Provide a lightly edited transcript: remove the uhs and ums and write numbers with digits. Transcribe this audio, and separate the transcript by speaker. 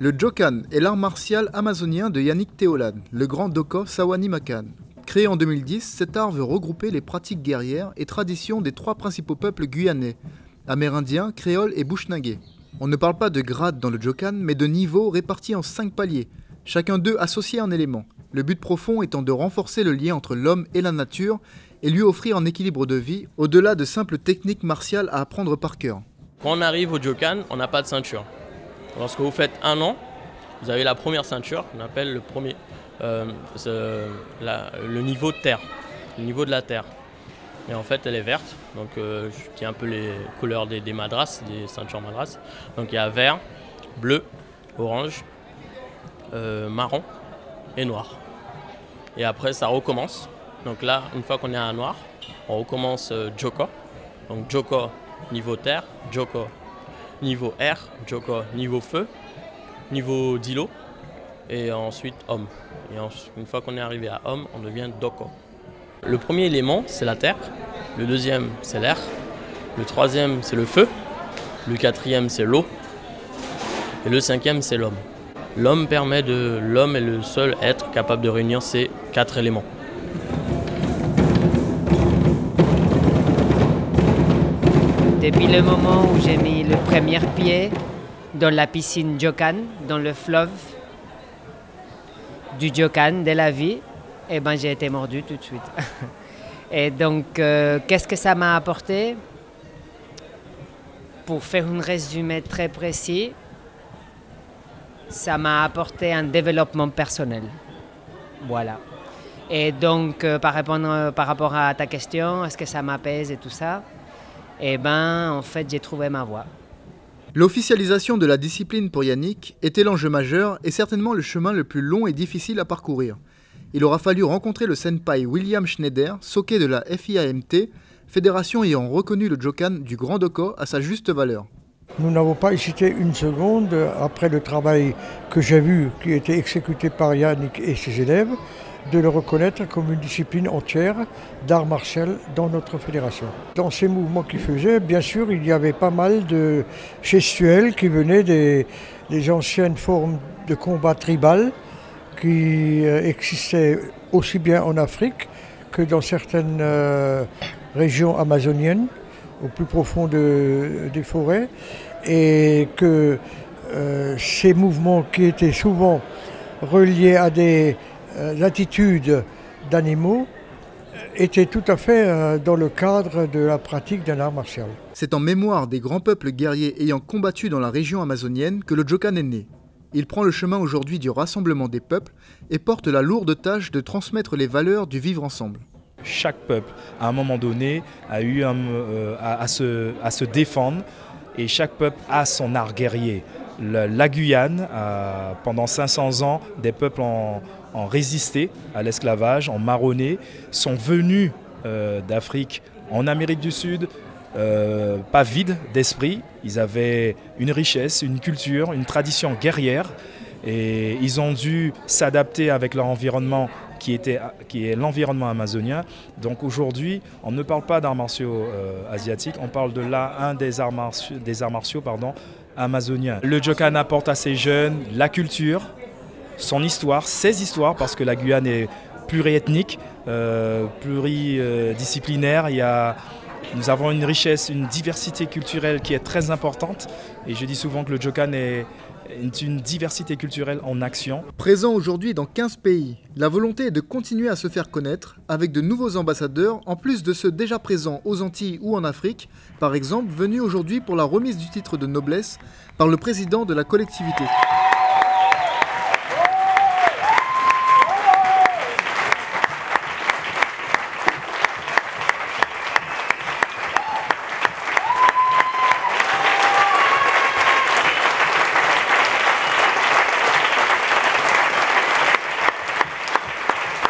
Speaker 1: Le Jokan est l'art martial amazonien de Yannick Théolane, le grand Doko Sawani Makan. Créé en 2010, cet art veut regrouper les pratiques guerrières et traditions des trois principaux peuples guyanais, amérindiens, créoles et bushnangais. On ne parle pas de grades dans le Jokan, mais de niveaux répartis en 5 paliers, chacun d'eux associé à un élément. Le but profond étant de renforcer le lien entre l'homme et la nature et lui offrir un équilibre de vie au-delà de simples techniques martiales à apprendre par cœur.
Speaker 2: Quand on arrive au Jokan, on n'a pas de ceinture. Lorsque vous faites 1 an, vous avez la première ceinture qu'on appelle le niveau de terre, le niveau de la terre. Et en fait, elle est verte, donc qui est un peu les couleurs des madras, des ceintures madras. Donc il y a vert, bleu, orange, marron et noir. Et après, ça recommence. Donc là, une fois qu'on est à noir, on recommence Joko. Donc Joko niveau terre, Joko niveau air, Joko niveau feu, niveau d'îlot et ensuite homme. Et une fois qu'on est arrivé à homme, on devient Doko. Le premier élément, c'est la terre. Le deuxième, c'est l'air. Le troisième, c'est le feu. Le quatrième, c'est l'eau. Et le cinquième, c'est l'homme. L'homme est le seul être capable de réunir ces 4 éléments.
Speaker 3: Depuis le moment où j'ai mis le premier pied dans la piscine Jokan, dans le fleuve du Jokan, de la vie, eh ben, j'ai été mordu tout de suite. Et donc, qu'est-ce que ça m'a apporté? Pour faire un résumé très précis, ça m'a apporté un développement personnel. Voilà. Et donc, par rapport à ta question, est-ce que ça m'apaise et tout ça? Eh bien, en fait, j'ai trouvé ma voie.
Speaker 1: L'officialisation de la discipline pour Yannick était l'enjeu majeur et certainement le chemin le plus long et difficile à parcourir. Il aura fallu rencontrer le senpai William Schneider, soke de la FIAMT, fédération ayant reconnu le Jokan du Grand Doko à sa juste valeur.
Speaker 4: Nous n'avons pas hésité une seconde, après le travail que j'ai vu qui a été exécuté par Yannick et ses élèves, de le reconnaître comme une discipline entière d'art martial dans notre fédération. Dans ces mouvements qu'il faisait, bien sûr, il y avait pas mal de gestuels qui venaient des anciennes formes de combat tribal qui existaient aussi bien en Afrique que dans certaines régions amazoniennes, au plus profond des forêts, et que ces mouvements qui étaient souvent reliés à des attitudes d'animaux étaient tout à fait dans le cadre de la pratique d'un art martial.
Speaker 1: C'est en mémoire des grands peuples guerriers ayant combattu dans la région amazonienne que le Jokan est né. Il prend le chemin aujourd'hui du rassemblement des peuples et porte la lourde tâche de transmettre les valeurs du vivre ensemble.
Speaker 5: Chaque peuple, à un moment donné, a eu à se défendre et chaque peuple a son art guerrier. La Guyane, pendant 500 ans, des peuples ont résisté à l'esclavage, ont marronné, sont venus d'Afrique en Amérique du Sud, pas vides d'esprit. Ils avaient une richesse, une culture, une tradition guerrière et ils ont dû s'adapter avec leur environnement qui est l'environnement amazonien. Donc aujourd'hui, on ne parle pas d'arts martiaux asiatiques, on parle de un des arts martiaux amazoniens. Le Jokan apporte à ces jeunes la culture, son histoire, ses histoires, parce que la Guyane est pluriethnique, pluridisciplinaire. Nous avons une richesse, une diversité culturelle qui est très importante. Et je dis souvent que le Jokan est une diversité culturelle en action.
Speaker 1: Présent aujourd'hui dans 15 pays, la volonté est de continuer à se faire connaître avec de nouveaux ambassadeurs, en plus de ceux déjà présents aux Antilles ou en Afrique, par exemple venus aujourd'hui pour la remise du titre de noblesse par le président de la collectivité.